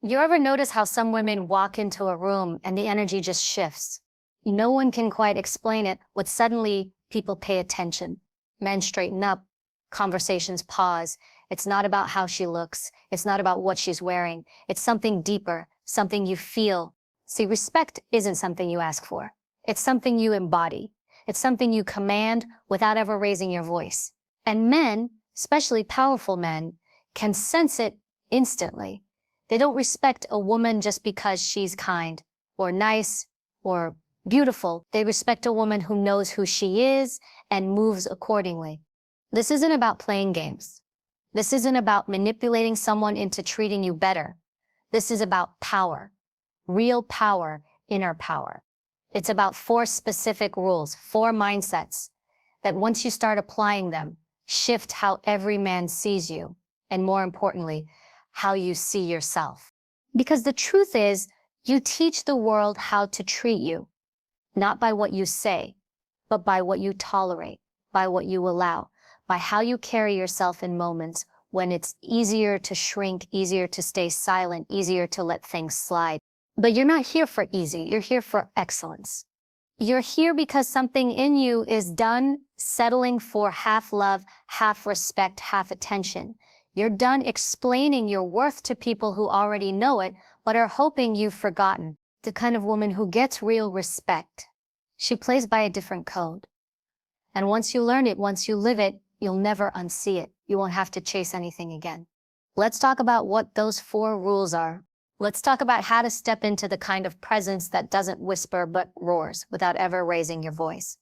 You ever notice how some women walk into a room and the energy just shifts? No one can quite explain it, but suddenly people pay attention. Men straighten up, conversations pause. It's not about how she looks. It's not about what she's wearing. It's something deeper, something you feel. See, respect isn't something you ask for. It's something you embody. It's something you command without ever raising your voice. And men, especially powerful men, can sense it instantly. They don't respect a woman just because she's kind or nice or beautiful. They respect a woman who knows who she is and moves accordingly. This isn't about playing games. This isn't about manipulating someone into treating you better. This is about power, real power, inner power. It's about four specific rules, four mindsets that once you start applying them, shift how every man sees you, and more importantly, how you see yourself. Because the truth is, you teach the world how to treat you, not by what you say, but by what you tolerate, by what you allow, by how you carry yourself in moments when it's easier to shrink, easier to stay silent, easier to let things slide. But you're not here for easy, you're here for excellence. You're here because something in you is done settling for half love, half respect, half attention. You're done explaining your worth to people who already know it, but are hoping you've forgotten. The kind of woman who gets real respect. She plays by a different code. And once you learn it, once you live it, you'll never unsee it. You won't have to chase anything again. Let's talk about what those four rules are. Let's talk about how to step into the kind of presence that doesn't whisper but roars without ever raising your voice.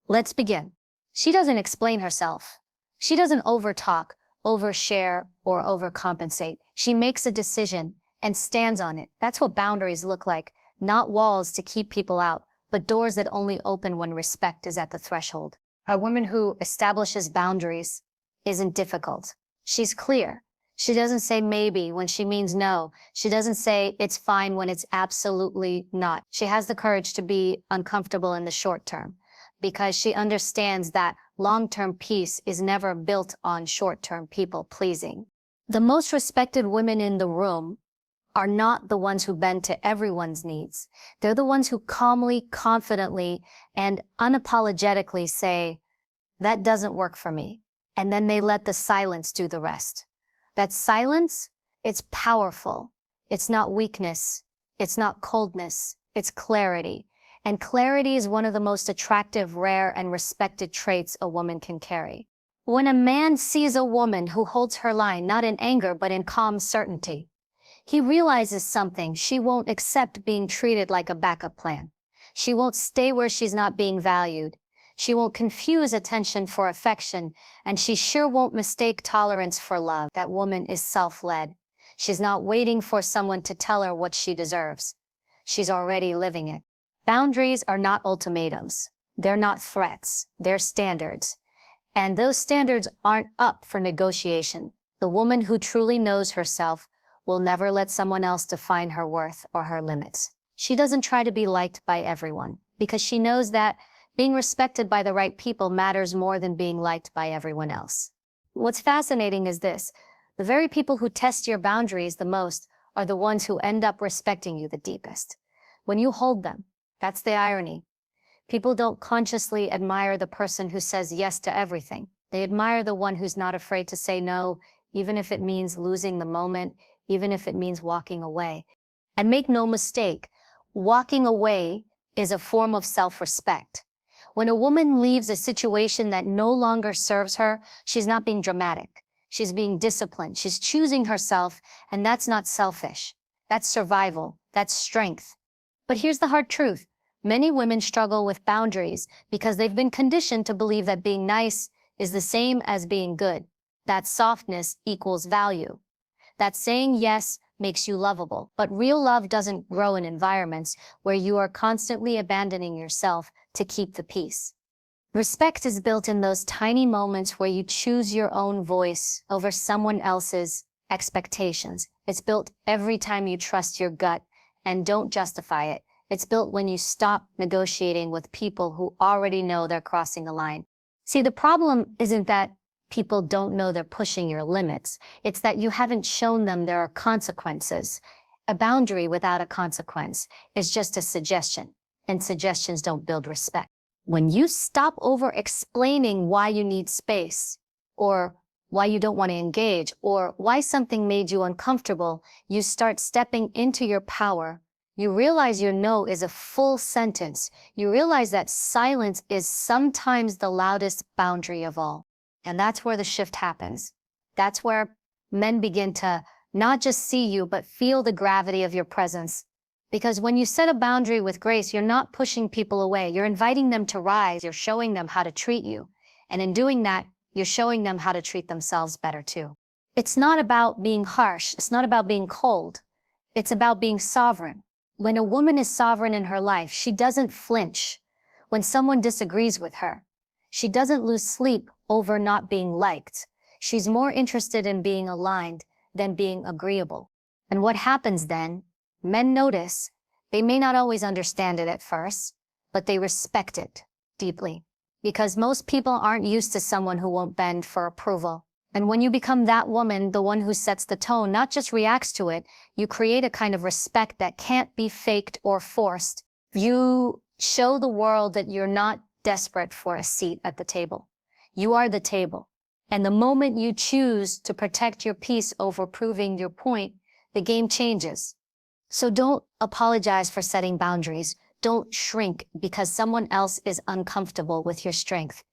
Let's begin. She doesn't explain herself. She doesn't overtalk, overshare, or overcompensate. She makes a decision and stands on it. That's what boundaries look like. Not walls to keep people out, but doors that only open when respect is at the threshold. A woman who establishes boundaries isn't difficult. She's clear. She doesn't say maybe when she means no. She doesn't say it's fine when it's absolutely not. She has the courage to be uncomfortable in the short term because she understands that long-term peace is never built on short-term people pleasing. The most respected women in the room are not the ones who bend to everyone's needs. They're the ones who calmly, confidently, and unapologetically say, that doesn't work for me. And then they let the silence do the rest. That silence, it's powerful. It's not weakness. It's not coldness. It's clarity. And clarity is one of the most attractive, rare, and respected traits a woman can carry. When a man sees a woman who holds her line, not in anger, but in calm certainty, he realizes something. She won't accept being treated like a backup plan. She won't stay where she's not being valued. She won't confuse attention for affection, and she sure won't mistake tolerance for love. That woman is self-led. She's not waiting for someone to tell her what she deserves. She's already living it. Boundaries are not ultimatums. They're not threats. They're standards. And those standards aren't up for negotiation. The woman who truly knows herself will never let someone else define her worth or her limits. She doesn't try to be liked by everyone because she knows that being respected by the right people matters more than being liked by everyone else. What's fascinating is this. The very people who test your boundaries the most are the ones who end up respecting you the deepest. When you hold them, that's the irony. People don't consciously admire the person who says yes to everything. They admire the one who's not afraid to say no, even if it means losing the moment, even if it means walking away. And make no mistake, walking away is a form of self-respect. When a woman leaves a situation that no longer serves her, she's not being dramatic. She's being disciplined. She's choosing herself, and that's not selfish. That's survival. That's strength. But here's the hard truth. Many women struggle with boundaries because they've been conditioned to believe that being nice is the same as being good, that softness equals value, that saying yes makes you lovable. But real love doesn't grow in environments where you are constantly abandoning yourself to keep the peace. Respect is built in those tiny moments where you choose your own voice over someone else's expectations. It's built every time you trust your gut and don't justify it. It's built when you stop negotiating with people who already know they're crossing a line. See, the problem isn't that people don't know they're pushing your limits. It's that you haven't shown them there are consequences. A boundary without a consequence is just a suggestion, and suggestions don't build respect. When you stop over-explaining why you need space, or why you don't want to engage, or why something made you uncomfortable, you start stepping into your power. You realize your no is a full sentence. You realize that silence is sometimes the loudest boundary of all. And that's where the shift happens. That's where men begin to not just see you, but feel the gravity of your presence. Because when you set a boundary with grace, you're not pushing people away. You're inviting them to rise. You're showing them how to treat you. And in doing that, you're showing them how to treat themselves better too. It's not about being harsh. It's not about being cold. It's about being sovereign. When a woman is sovereign in her life, she doesn't flinch when someone disagrees with her. She doesn't lose sleep over not being liked. She's more interested in being aligned than being agreeable. And what happens then? Men notice. They may not always understand it at first, but they respect it deeply. Because most people aren't used to someone who won't bend for approval. And when you become that woman, the one who sets the tone, not just reacts to it, you create a kind of respect that can't be faked or forced. You show the world that you're not desperate for a seat at the table. You are the table. And the moment you choose to protect your peace over proving your point, the game changes. So don't apologize for setting boundaries. Don't shrink because someone else is uncomfortable with your strength.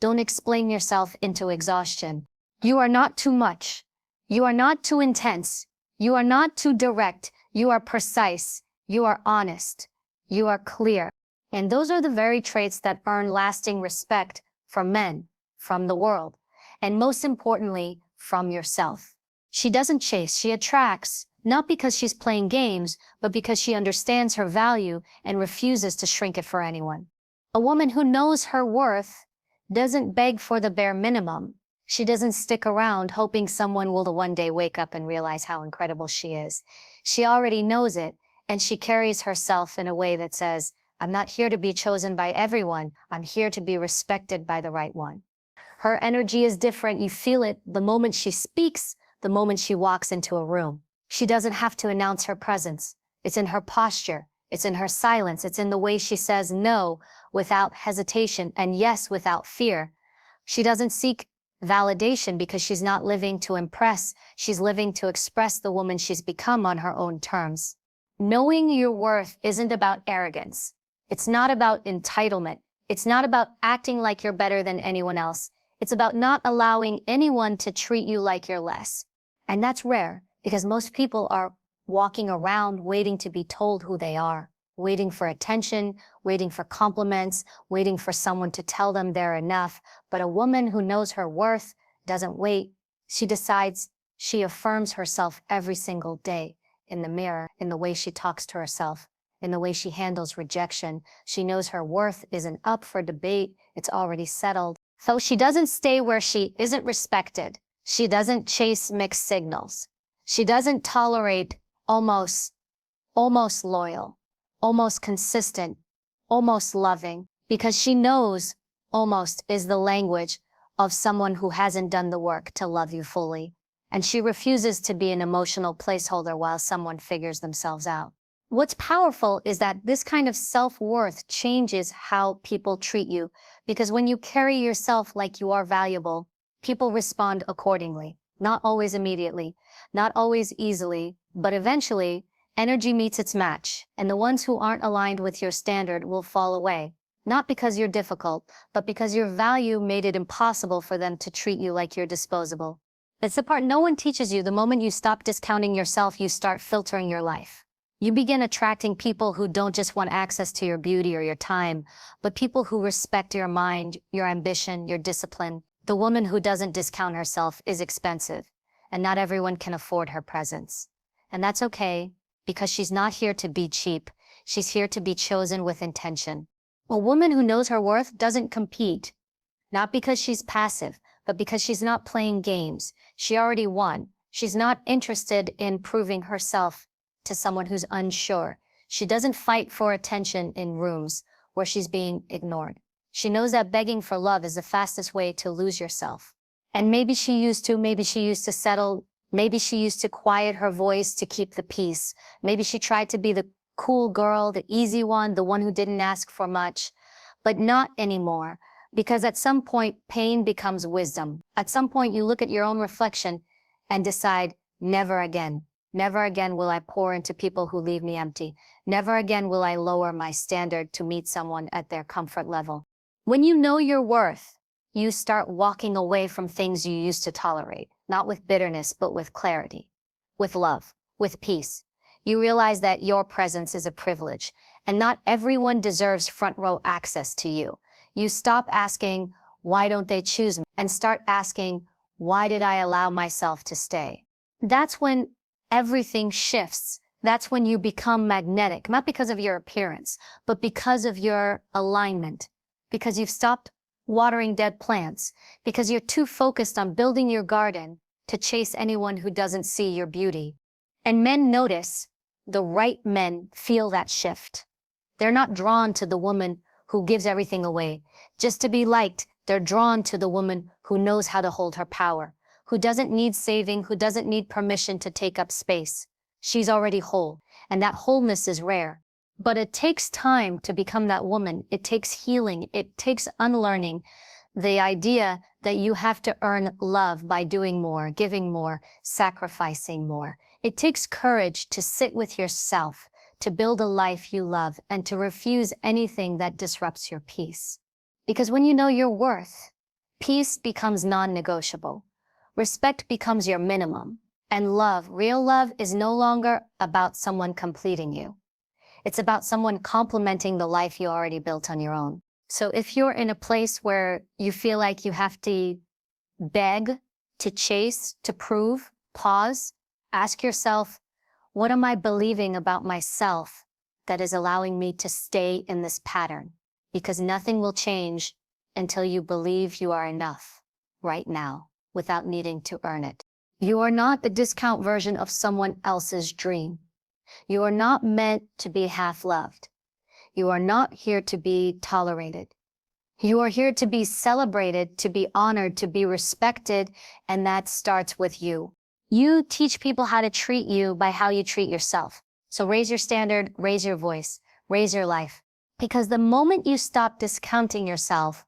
Don't explain yourself into exhaustion. You are not too much. You are not too intense. You are not too direct. You are precise. You are honest. You are clear. And those are the very traits that earn lasting respect from men, from the world, and most importantly, from yourself. She doesn't chase, she attracts, not because she's playing games, but because she understands her value and refuses to shrink it for anyone. A woman who knows her worth doesn't beg for the bare minimum. She doesn't stick around hoping someone will one day wake up and realize how incredible she is. She already knows it, and she carries herself in a way that says, I'm not here to be chosen by everyone. I'm here to be respected by the right one. Her energy is different. You feel it the moment she speaks, the moment she walks into a room. She doesn't have to announce her presence. It's in her posture. It's in her silence. It's in the way she says no without hesitation and yes without fear. She doesn't seek validation because she's not living to impress. She's living to express the woman she's become on her own terms. Knowing your worth isn't about arrogance. It's not about entitlement. It's not about acting like you're better than anyone else. It's about not allowing anyone to treat you like you're less. And that's rare because most people are walking around waiting to be told who they are, waiting for attention, waiting for compliments, waiting for someone to tell them they're enough. But a woman who knows her worth doesn't wait. She decides, she affirms herself every single day in the mirror, in the way she talks to herself, in the way she handles rejection. She knows her worth isn't up for debate. It's already settled. So she doesn't stay where she isn't respected. She doesn't chase mixed signals. She doesn't tolerate almost loyal, almost consistent, almost loving, because she knows almost is the language of someone who hasn't done the work to love you fully. And she refuses to be an emotional placeholder while someone figures themselves out. What's powerful is that this kind of self-worth changes how people treat you, because when you carry yourself like you are valuable, people respond accordingly. Not always immediately, not always easily, but eventually, energy meets its match, and the ones who aren't aligned with your standard will fall away. Not because you're difficult, but because your value made it impossible for them to treat you like you're disposable. It's the part no one teaches you. The moment you stop discounting yourself, you start filtering your life. You begin attracting people who don't just want access to your beauty or your time, but people who respect your mind, your ambition, your discipline. The woman who doesn't discount herself is expensive, and not everyone can afford her presence. And that's okay, because she's not here to be cheap. She's here to be chosen with intention. A woman who knows her worth doesn't compete, not because she's passive, but because she's not playing games. She already won. She's not interested in proving herself to someone who's unsure. She doesn't fight for attention in rooms where she's being ignored. She knows that begging for love is the fastest way to lose yourself. And maybe she used to settle Maybe she used to quiet her voice to keep the peace. Maybe she tried to be the cool girl, the easy one, the one who didn't ask for much, but not anymore. Because at some point, pain becomes wisdom. At some point, you look at your own reflection and decide, never again. Never again will I pour into people who leave me empty. Never again will I lower my standard to meet someone at their comfort level. When you know your worth, you start walking away from things you used to tolerate, not with bitterness, but with clarity, with love, with peace. You realize that your presence is a privilege, and not everyone deserves front row access to you. You stop asking, why don't they choose me? And start asking, why did I allow myself to stay? That's when everything shifts. That's when you become magnetic, not because of your appearance, but because of your alignment, because you've stopped watering dead plants, because you're too focused on building your garden to chase anyone who doesn't see your beauty. And men notice, the right men feel that shift. They're not drawn to the woman who gives everything away. Just to be liked, they're drawn to the woman who knows how to hold her power, who doesn't need saving, who doesn't need permission to take up space. She's already whole, and that wholeness is rare. But it takes time to become that woman. It takes healing. It takes unlearning the idea that you have to earn love by doing more, giving more, sacrificing more. It takes courage to sit with yourself, to build a life you love, and to refuse anything that disrupts your peace. Because when you know your worth, peace becomes non-negotiable. Respect becomes your minimum. And love, real love, is no longer about someone completing you. It's about someone complementing the life you already built on your own. So if you're in a place where you feel like you have to beg, to chase, to prove, pause, ask yourself, what am I believing about myself that is allowing me to stay in this pattern? Because nothing will change until you believe you are enough right now without needing to earn it. You are not the discount version of someone else's dream. You are not meant to be half-loved. You are not here to be tolerated. You are here to be celebrated, to be honored, to be respected, and that starts with you. You teach people how to treat you by how you treat yourself. So raise your standard, raise your voice, raise your life. Because the moment you stop discounting yourself,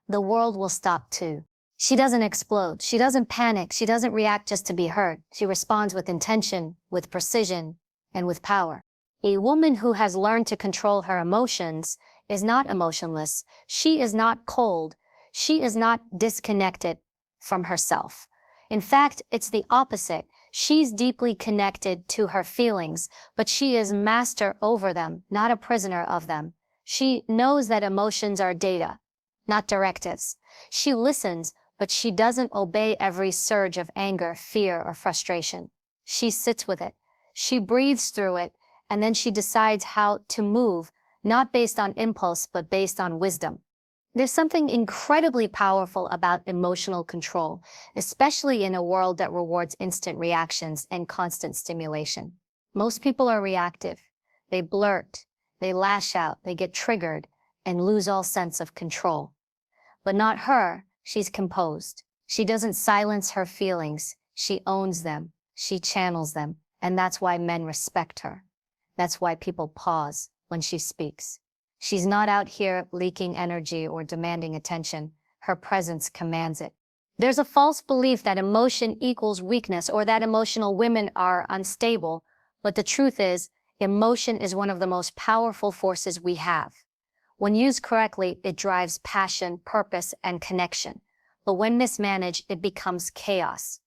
the world will stop too. She doesn't explode. She doesn't panic. She doesn't react just to be heard. She responds with intention, with precision, and with power. A woman who has learned to control her emotions is not emotionless. She is not cold. She is not disconnected from herself. In fact, it's the opposite. She's deeply connected to her feelings, but she is master over them, not a prisoner of them. She knows that emotions are data, not directives. She listens, but she doesn't obey every surge of anger, fear, or frustration. She sits with it. She breathes through it, and then she decides how to move, not based on impulse, but based on wisdom. There's something incredibly powerful about emotional control, especially in a world that rewards instant reactions and constant stimulation. Most people are reactive. They blurt, they lash out, they get triggered, and lose all sense of control. But not her. She's composed. She doesn't silence her feelings. She owns them. She channels them. And that's why men respect her. That's why people pause when she speaks. She's not out here leaking energy or demanding attention. Her presence commands it. There's a false belief that emotion equals weakness or that emotional women are unstable. But the truth is, emotion is one of the most powerful forces we have. When used correctly, it drives passion, purpose, and connection. But when mismanaged, it becomes chaos.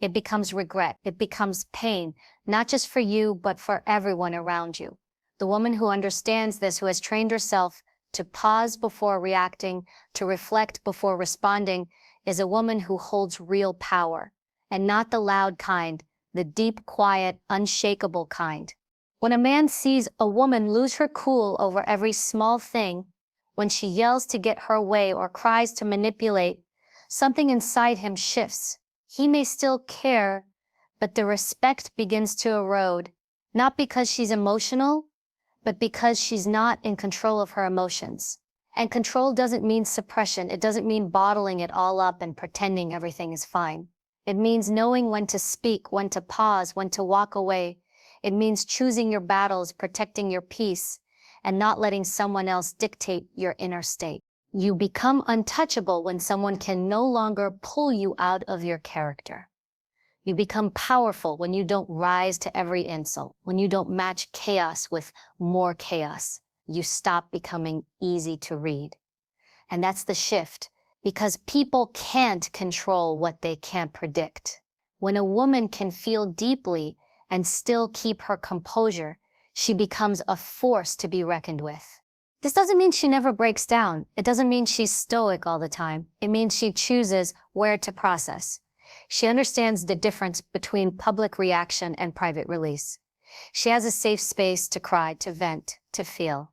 It becomes regret. It becomes pain, not just for you, but for everyone around you. The woman who understands this, who has trained herself to pause before reacting, to reflect before responding, is a woman who holds real power, and not the loud kind, the deep, quiet, unshakable kind. When a man sees a woman lose her cool over every small thing, when she yells to get her way or cries to manipulate, something inside him shifts. He may still care, but the respect begins to erode, not because she's emotional, but because she's not in control of her emotions. And control doesn't mean suppression. It doesn't mean bottling it all up and pretending everything is fine. It means knowing when to speak, when to pause, when to walk away. It means choosing your battles, protecting your peace, and not letting someone else dictate your inner state. You become untouchable when someone can no longer pull you out of your character. You become powerful when you don't rise to every insult, when you don't match chaos with more chaos. You stop becoming easy to read. And that's the shift, because people can't control what they can't predict. When a woman can feel deeply and still keep her composure, she becomes a force to be reckoned with. This doesn't mean she never breaks down. It doesn't mean she's stoic all the time. It means she chooses where to process. She understands the difference between public reaction and private release. She has a safe space to cry, to vent, to feel.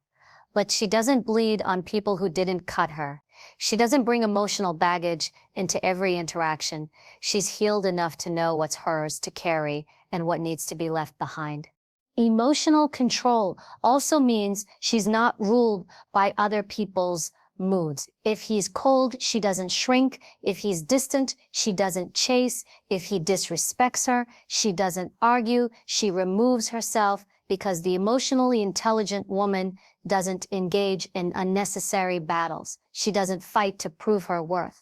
But she doesn't bleed on people who didn't cut her. She doesn't bring emotional baggage into every interaction. She's healed enough to know what's hers to carry and what needs to be left behind. Emotional control also means she's not ruled by other people's moods. If he's cold, she doesn't shrink. If he's distant, she doesn't chase. If he disrespects her, she doesn't argue. She removes herself, because the emotionally intelligent woman doesn't engage in unnecessary battles. She doesn't fight to prove her worth.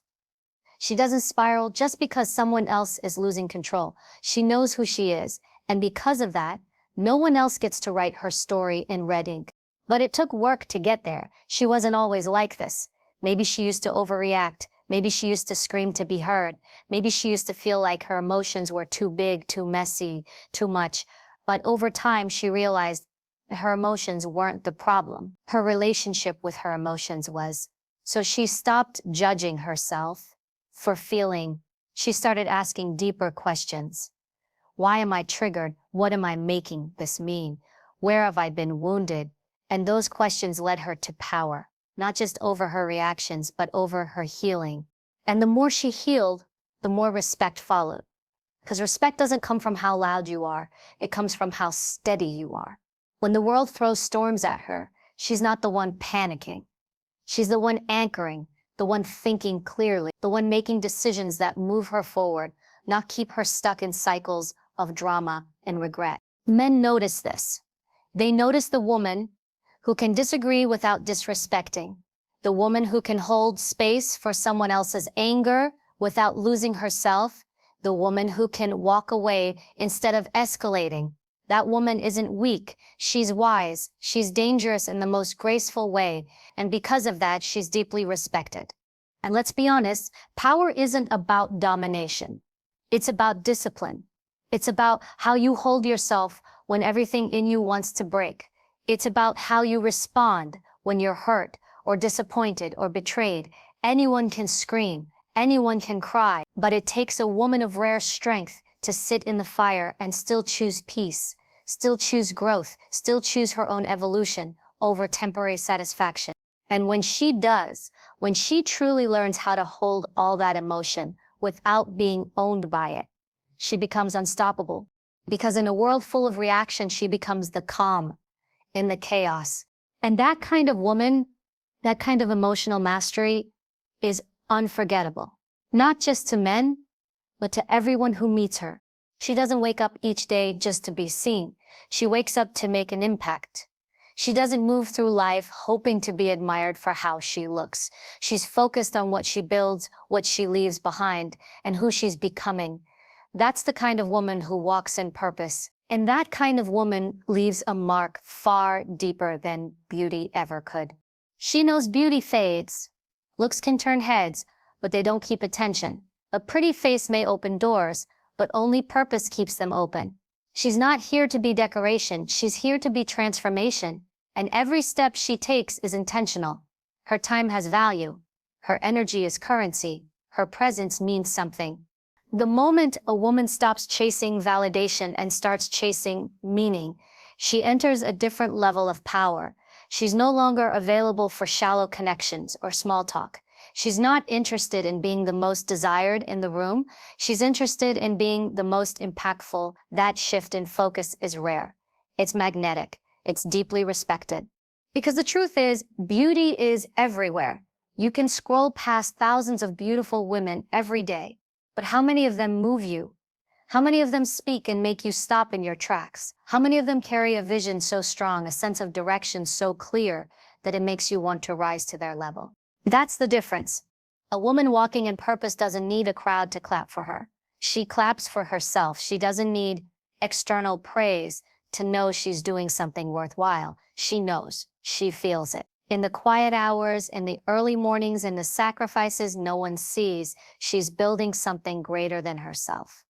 She doesn't spiral just because someone else is losing control. She knows who she is, and because of that, no one else gets to write her story in red ink. But it took work to get there. She wasn't always like this. Maybe she used to overreact. Maybe she used to scream to be heard. Maybe she used to feel like her emotions were too big, too messy, too much. But over time, she realized her emotions weren't the problem. Her relationship with her emotions was. So she stopped judging herself for feeling. She started asking deeper questions. Why am I triggered? What am I making this mean? Where have I been wounded? And those questions led her to power, not just over her reactions, but over her healing. And the more she healed, the more respect followed. Because respect doesn't come from how loud you are. It comes from how steady you are. When the world throws storms at her, she's not the one panicking. She's the one anchoring, the one thinking clearly, the one making decisions that move her forward, not keep her stuck in cycles of drama and regret. Men notice this. They notice the woman who can disagree without disrespecting, the woman who can hold space for someone else's anger without losing herself, the woman who can walk away instead of escalating. That woman isn't weak. She's wise. She's dangerous in the most graceful way. And because of that, she's deeply respected. And let's be honest, power isn't about domination. It's about discipline. It's about how you hold yourself when everything in you wants to break. It's about how you respond when you're hurt or disappointed or betrayed. Anyone can scream. Anyone can cry. But it takes a woman of rare strength to sit in the fire and still choose peace, still choose growth, still choose her own evolution over temporary satisfaction. And when she does, when she truly learns how to hold all that emotion without being owned by it, she becomes unstoppable. Because in a world full of reaction, she becomes the calm in the chaos. And that kind of woman, that kind of emotional mastery is unforgettable. Not just to men, but to everyone who meets her. She doesn't wake up each day just to be seen. She wakes up to make an impact. She doesn't move through life hoping to be admired for how she looks. She's focused on what she builds, what she leaves behind, and who she's becoming. That's the kind of woman who walks in purpose. And that kind of woman leaves a mark far deeper than beauty ever could. She knows beauty fades. Looks can turn heads, but they don't keep attention. A pretty face may open doors, but only purpose keeps them open. She's not here to be decoration. She's here to be transformation. And every step she takes is intentional. Her time has value. Her energy is currency. Her presence means something. The moment a woman stops chasing validation and starts chasing meaning, she enters a different level of power. She's no longer available for shallow connections or small talk. She's not interested in being the most desired in the room. She's interested in being the most impactful. That shift in focus is rare. It's magnetic. It's deeply respected. Because the truth is, beauty is everywhere. You can scroll past thousands of beautiful women every day. But how many of them move you? How many of them speak and make you stop in your tracks? How many of them carry a vision so strong, a sense of direction so clear that it makes you want to rise to their level? That's the difference. A woman walking in purpose doesn't need a crowd to clap for her. She claps for herself. She doesn't need external praise to know she's doing something worthwhile. She knows. She feels it. In the quiet hours, in the early mornings, in the sacrifices no one sees, she's building something greater than herself.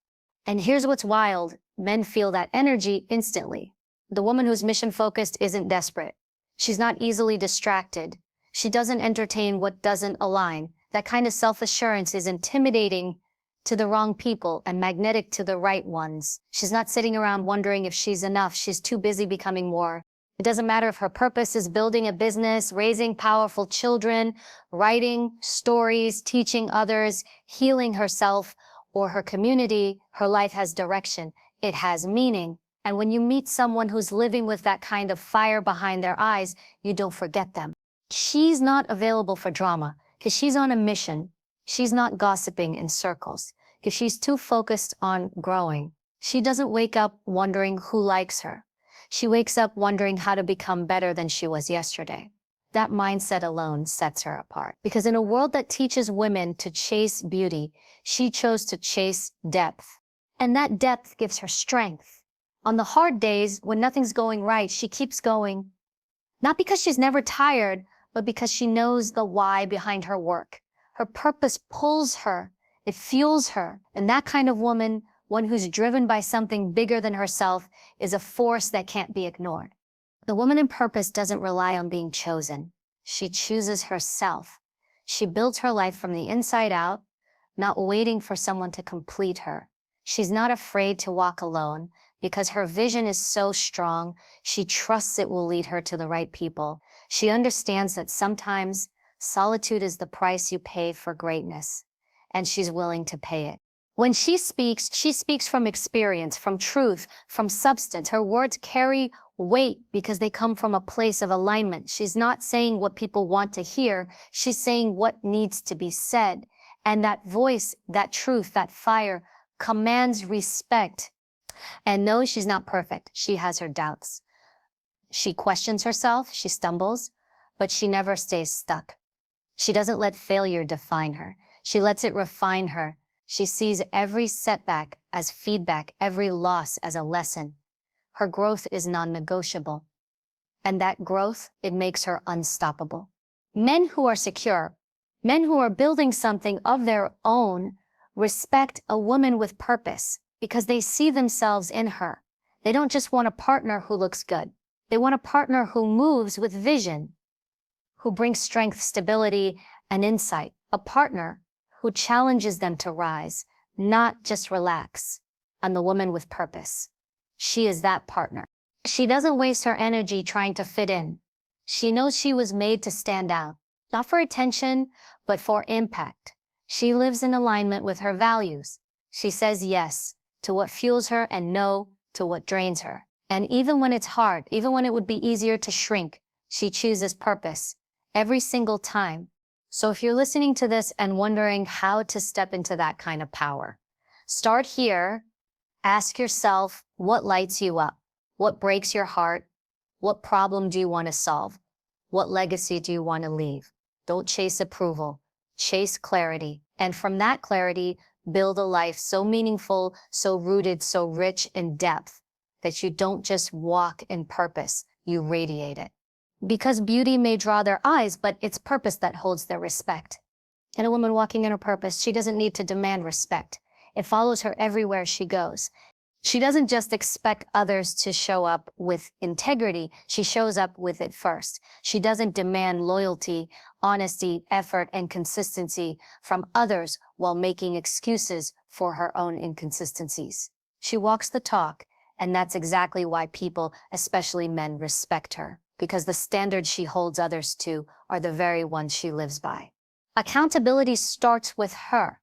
And here's what's wild. Men feel that energy instantly. The woman who's mission-focused isn't desperate. She's not easily distracted. She doesn't entertain what doesn't align. That kind of self-assurance is intimidating to the wrong people and magnetic to the right ones. She's not sitting around wondering if she's enough. She's too busy becoming more. It doesn't matter if her purpose is building a business, raising powerful children, writing stories, teaching others, healing herself or her community. Her life has direction. It has meaning. And when you meet someone who's living with that kind of fire behind their eyes, you don't forget them. She's not available for drama because she's on a mission. She's not gossiping in circles because she's too focused on growing. She doesn't wake up wondering who likes her. She wakes up wondering how to become better than she was yesterday. That mindset alone sets her apart. Because in a world that teaches women to chase beauty, she chose to chase depth. And that depth gives her strength. On the hard days, when nothing's going right, she keeps going. Not because she's never tired, but because she knows the why behind her work. Her purpose pulls her. It fuels her. And that kind of woman, one who's driven by something bigger than herself, is a force that can't be ignored. The woman in purpose doesn't rely on being chosen. She chooses herself. She builds her life from the inside out, not waiting for someone to complete her. She's not afraid to walk alone because her vision is so strong. She trusts it will lead her to the right people. She understands that sometimes solitude is the price you pay for greatness, and she's willing to pay it. When she speaks from experience, from truth, from substance. Her words carry weight because they come from a place of alignment. She's not saying what people want to hear. She's saying what needs to be said. And that voice, that truth, that fire commands respect. And no, she's not perfect. She has her doubts. She questions herself, she stumbles, but she never stays stuck. She doesn't let failure define her. She lets it refine her. She sees every setback as feedback, every loss as a lesson. Her growth is non-negotiable. And that growth, it makes her unstoppable. Men who are secure, men who are building something of their own, respect a woman with purpose because they see themselves in her. They don't just want a partner who looks good. They want a partner who moves with vision, who brings strength, stability, and insight. A partner who challenges them to rise, not just relax. And the woman with purpose, she is that partner. She doesn't waste her energy trying to fit in. She knows she was made to stand out, not for attention, but for impact. She lives in alignment with her values. She says yes to what fuels her and no to what drains her. And even when it's hard, even when it would be easier to shrink, she chooses purpose every single time. So if you're listening to this and wondering how to step into that kind of power, start here. Ask yourself, what lights you up? What breaks your heart? What problem do you want to solve? What legacy do you want to leave? Don't chase approval, chase clarity. And from that clarity, build a life so meaningful, so rooted, so rich in depth that you don't just walk in purpose, you radiate it. Because beauty may draw their eyes, but it's purpose that holds their respect. And a woman walking in her purpose, she doesn't need to demand respect. It follows her everywhere she goes. She doesn't just expect others to show up with integrity. She shows up with it first. She doesn't demand loyalty, honesty, effort, and consistency from others while making excuses for her own inconsistencies. She walks the talk, and that's exactly why people, especially men, respect her, because the standards she holds others to are the very ones she lives by. Accountability starts with her.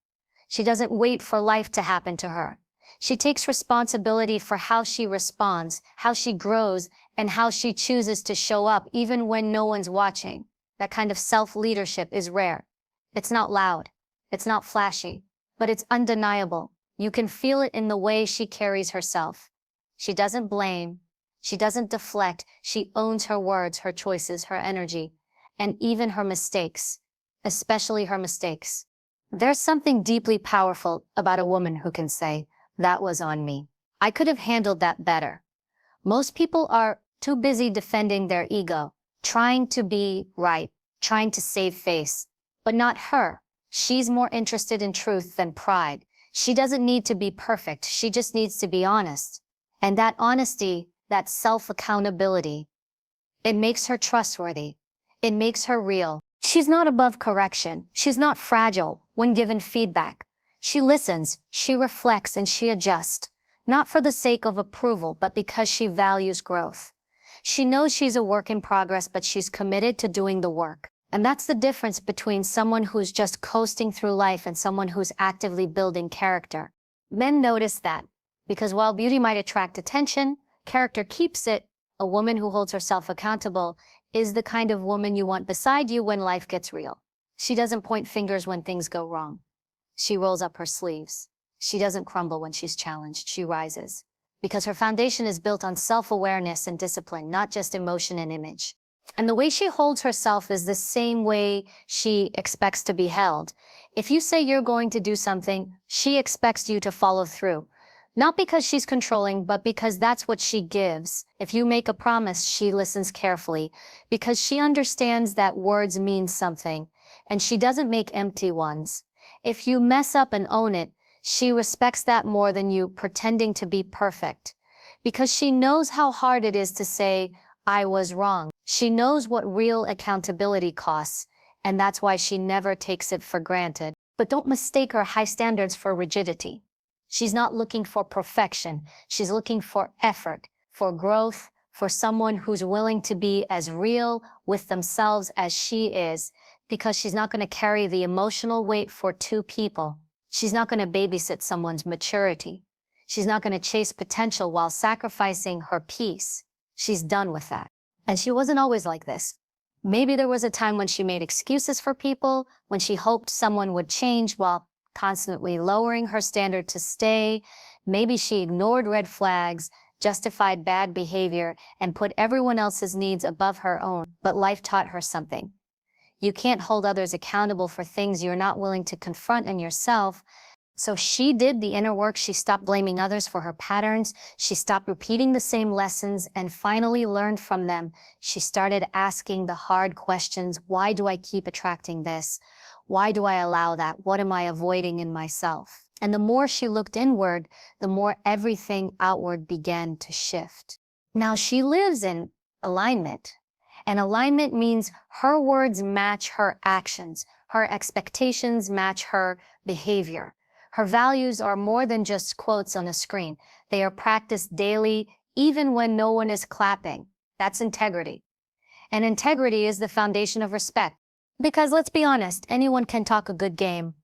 She doesn't wait for life to happen to her. She takes responsibility for how she responds, how she grows, and how she chooses to show up even when no one's watching. That kind of self-leadership is rare. It's not loud. It's not flashy, but it's undeniable. You can feel it in the way she carries herself. She doesn't blame. She doesn't deflect. She owns her words, her choices, her energy, and even her mistakes, especially her mistakes. There's something deeply powerful about a woman who can say, "That was on me. I could have handled that better." Most people are too busy defending their ego, trying to be right, trying to save face. But not her. She's more interested in truth than pride. She doesn't need to be perfect. She just needs to be honest. And that honesty, that self-accountability, it makes her trustworthy. It makes her real. She's not above correction. She's not fragile when given feedback. She listens, she reflects, and she adjusts. Not for the sake of approval, but because she values growth. She knows she's a work in progress, but she's committed to doing the work. And that's the difference between someone who's just coasting through life and someone who's actively building character. Men notice that, because while beauty might attract attention, character keeps it. A woman who holds herself accountable is the kind of woman you want beside you when life gets real. She doesn't point fingers when things go wrong. She rolls up her sleeves. She doesn't crumble when she's challenged. She rises. Because her foundation is built on self-awareness and discipline, not just emotion and image. And the way she holds herself is the same way she expects to be held. If you say you're going to do something, she expects you to follow through. Not because she's controlling, but because that's what she gives. If you make a promise, she listens carefully, because she understands that words mean something, and she doesn't make empty ones. If you mess up and own it, she respects that more than you pretending to be perfect, because she knows how hard it is to say, "I was wrong." She knows what real accountability costs, and that's why she never takes it for granted. But don't mistake her high standards for rigidity. She's not looking for perfection. She's looking for effort, for growth, for someone who's willing to be as real with themselves as she is, because she's not going to carry the emotional weight for two people. She's not going to babysit someone's maturity. She's not going to chase potential while sacrificing her peace. She's done with that. And she wasn't always like this. Maybe there was a time when she made excuses for people, when she hoped someone would change while constantly lowering her standard to stay. Maybe she ignored red flags, justified bad behavior, and put everyone else's needs above her own. But life taught her something. You can't hold others accountable for things you're not willing to confront in yourself. So she did the inner work. She stopped blaming others for her patterns. She stopped repeating the same lessons and finally learned from them. She started asking the hard questions. Why do I keep attracting this? Why do I allow that? What am I avoiding in myself? And the more she looked inward, the more everything outward began to shift. Now she lives in alignment. And alignment means her words match her actions. Her expectations match her behavior. Her values are more than just quotes on a screen. They are practiced daily, even when no one is clapping. That's integrity. And integrity is the foundation of respect. Because let's be honest, anyone can talk a good game.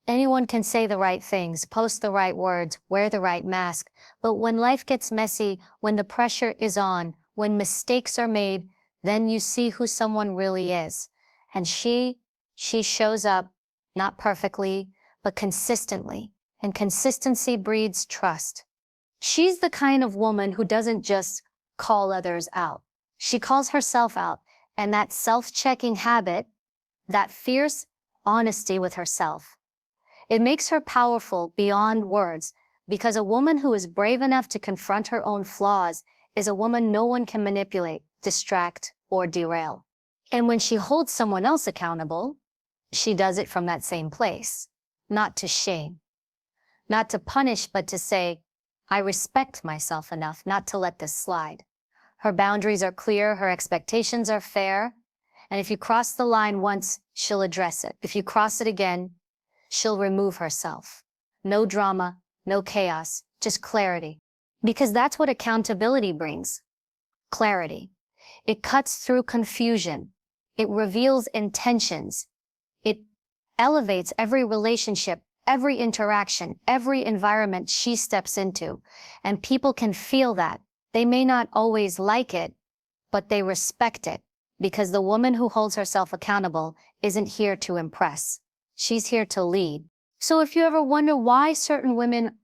Anyone can say the right things, post the right words, wear the right mask. But when life gets messy, when the pressure is on, when mistakes are made, then you see who someone really is. And she shows up, not perfectly, but consistently. And consistency breeds trust. She's the kind of woman who doesn't just call others out. She calls herself out. And that self-checking habit, that fierce honesty with herself, it makes her powerful beyond words, because a woman who is brave enough to confront her own flaws is a woman no one can manipulate, distract, or derail. And when she holds someone else accountable, she does it from that same place, not to shame, not to punish, but to say, "I respect myself enough not to let this slide." Her boundaries are clear, her expectations are fair, and if you cross the line once, she'll address it. If you cross it again, she'll remove herself. No drama, no chaos, just clarity. Because that's what accountability brings. Clarity. It cuts through confusion. It reveals intentions. It elevates every relationship, every interaction, every environment she steps into. And people can feel that. They may not always like it, but they respect it. Because the woman who holds herself accountable isn't here to impress. She's here to lead. So if you ever wonder why certain women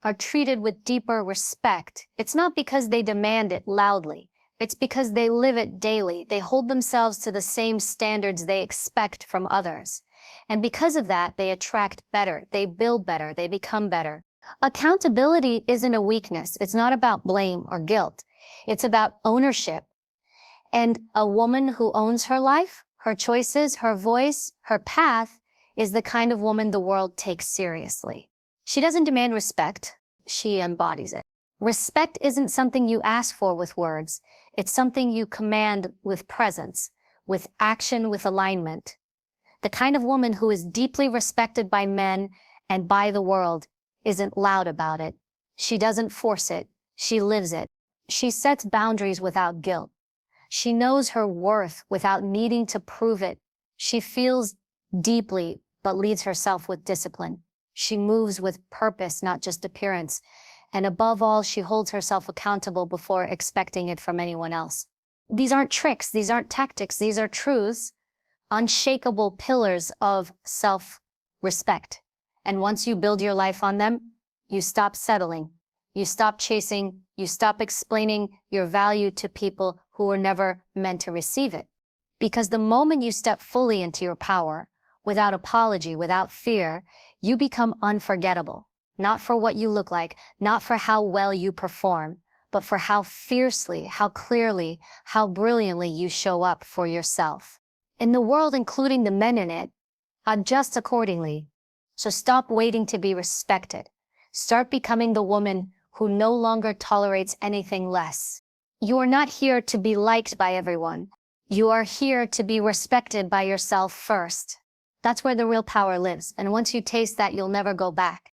are treated with deeper respect, it's not because they demand it loudly. It's because they live it daily. They hold themselves to the same standards they expect from others. And because of that, they attract better, they build better, they become better. Accountability isn't a weakness. It's not about blame or guilt. It's about ownership. And a woman who owns her life, her choices, her voice, her path is the kind of woman the world takes seriously. She doesn't demand respect, she embodies it. Respect isn't something you ask for with words. It's something you command with presence, with action, with alignment. The kind of woman who is deeply respected by men and by the world isn't loud about it. She doesn't force it. She lives it. She sets boundaries without guilt. She knows her worth without needing to prove it. She feels deeply, but leads herself with discipline. She moves with purpose, not just appearance. And above all, she holds herself accountable before expecting it from anyone else. These aren't tricks. These aren't tactics. These are truths, unshakable pillars of self-respect. And once you build your life on them, you stop settling. You stop chasing. You stop explaining your value to people who were never meant to receive it. Because the moment you step fully into your power, without apology, without fear, you become unforgettable. Not for what you look like, not for how well you perform, but for how fiercely, how clearly, how brilliantly you show up for yourself. In the world, including the men in it, adjust accordingly. So stop waiting to be respected. Start becoming the woman who no longer tolerates anything less. You are not here to be liked by everyone. You are here to be respected by yourself first. That's where the real power lives. And once you taste that, you'll never go back.